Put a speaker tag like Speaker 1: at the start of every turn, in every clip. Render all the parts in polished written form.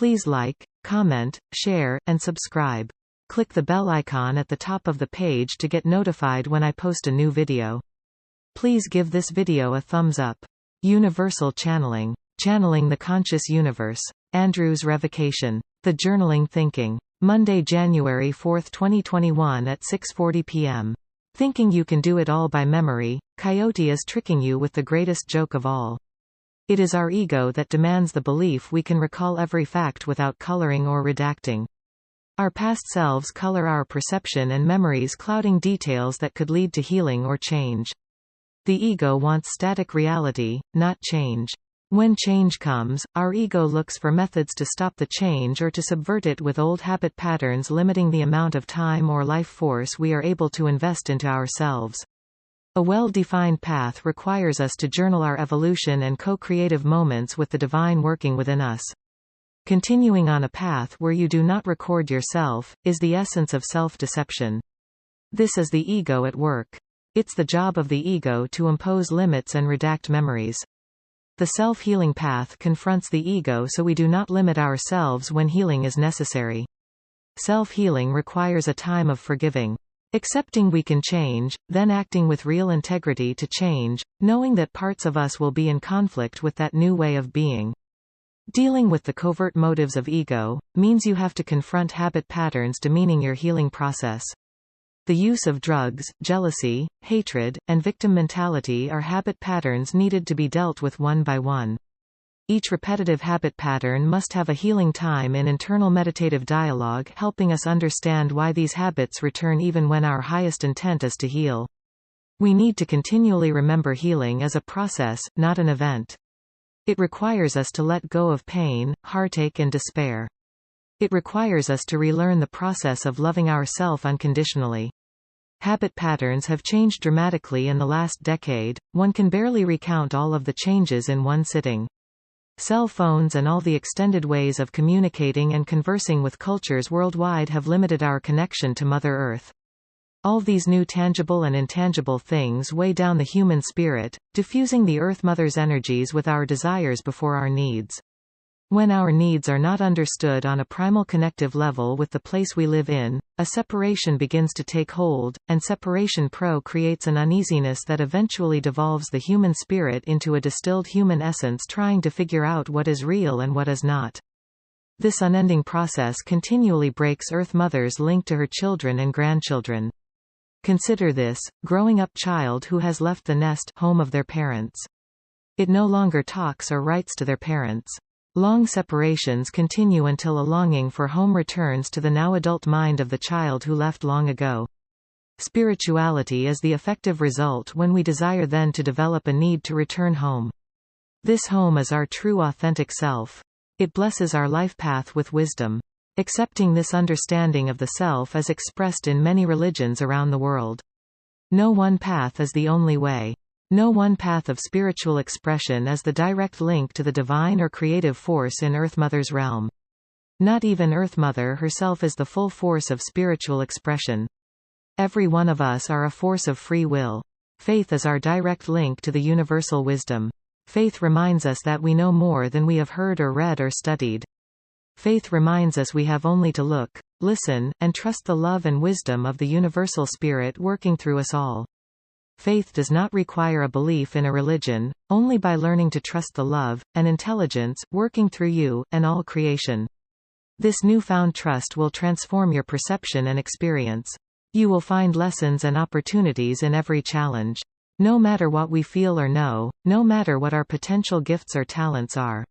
Speaker 1: Please like, comment, share, and subscribe. Click the bell icon at the top of the page to get notified when I post a new video. Please give this video a thumbs up. Universal channeling. Channeling the conscious universe. Andrew's Revocation. The Journaling Thinking. Monday, January 4, 2021 at 6:40 p.m. Thinking you can do it all by memory, Coyote is tricking you with the greatest joke of all. It is our ego that demands the belief we can recall every fact without coloring or redacting. Our past selves color our perception and memories, clouding details that could lead to healing or change. The ego wants static reality, not change. When change comes, our ego looks for methods to stop the change or to subvert it with old habit patterns, limiting the amount of time or life force we are able to invest into ourselves. A well-defined path requires us to journal our evolution and co-creative moments with the divine working within us. Continuing on a path where you do not record yourself, is the essence of self-deception. This is the ego at work. It's the job of the ego to impose limits and redact memories. The self-healing path confronts the ego so we do not limit ourselves when healing is necessary. Self-healing requires a time of forgiving. Accepting we can change, then acting with real integrity to change, knowing that parts of us will be in conflict with that new way of being. Dealing with the covert motives of ego means you have to confront habit patterns demeaning your healing process. The use of drugs, jealousy, hatred, and victim mentality are habit patterns needed to be dealt with one by one. Each repetitive habit pattern must have a healing time in internal meditative dialogue, helping us understand why these habits return even when our highest intent is to heal. We need to continually remember healing as a process, not an event. It requires us to let go of pain, heartache, and despair. It requires us to relearn the process of loving ourselves unconditionally. Habit patterns have changed dramatically in the last decade. One can barely recount all of the changes in one sitting. Cell phones and all the extended ways of communicating and conversing with cultures worldwide have limited our connection to Mother Earth. All these new tangible and intangible things weigh down the human spirit, diffusing the Earth Mother's energies with our desires before our needs. When our needs are not understood on a primal connective level with the place we live in, a separation begins to take hold, and separation creates an uneasiness that eventually devolves the human spirit into a distilled human essence, trying to figure out what is real and what is not. This unending process continually breaks Earth Mother's link to her children and grandchildren. Consider this: growing up child who has left the nest, home of their parents. It no longer talks or writes to their parents. Long separations continue until a longing for home returns to the now adult mind of the child who left long ago. Spirituality is the effective result when we desire then to develop a need to return home. This home is our true authentic self. It blesses our life path with wisdom. Accepting this understanding of the self is expressed in many religions around the world. No one path is the only way. No one path of spiritual expression is the direct link to the divine or creative force in Earth Mother's realm. Not even Earth Mother herself is the full force of spiritual expression. Every one of us are a force of free will. Faith is our direct link to the universal wisdom. Faith reminds us that we know more than we have heard or read or studied. Faith reminds us we have only to look, listen, and trust the love and wisdom of the universal spirit working through us all. Faith does not require a belief in a religion, only by learning to trust the love and intelligence working through you and all creation. This newfound trust will transform your perception and experience. You will find lessons and opportunities in every challenge. No matter what we feel or know, no matter what our potential gifts or talents are.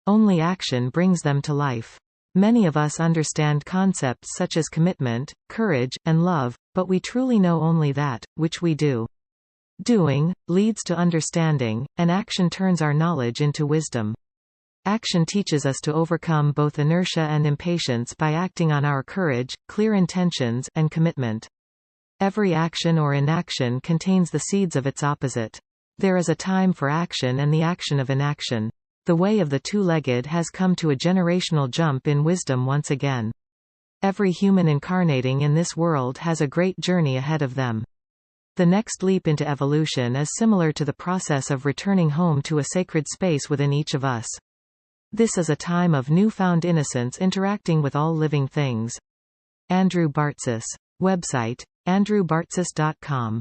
Speaker 1: Only action brings them to life. Many of us understand concepts such as commitment, courage, and love, but we truly know only that which we do. Doing leads to understanding, and action turns our knowledge into wisdom. Action teaches us to overcome both inertia and impatience by acting on our courage, clear intentions, and commitment. Every action or inaction contains the seeds of its opposite. There is a time for action and the action of inaction. The way of the two-legged has come to a generational jump in wisdom once again. Every human incarnating in this world has a great journey ahead of them. The next leap into evolution is similar to the process of returning home to a sacred space within each of us. This is a time of newfound innocence interacting with all living things. Andrew Bartsis. Website: andrewbartsis.com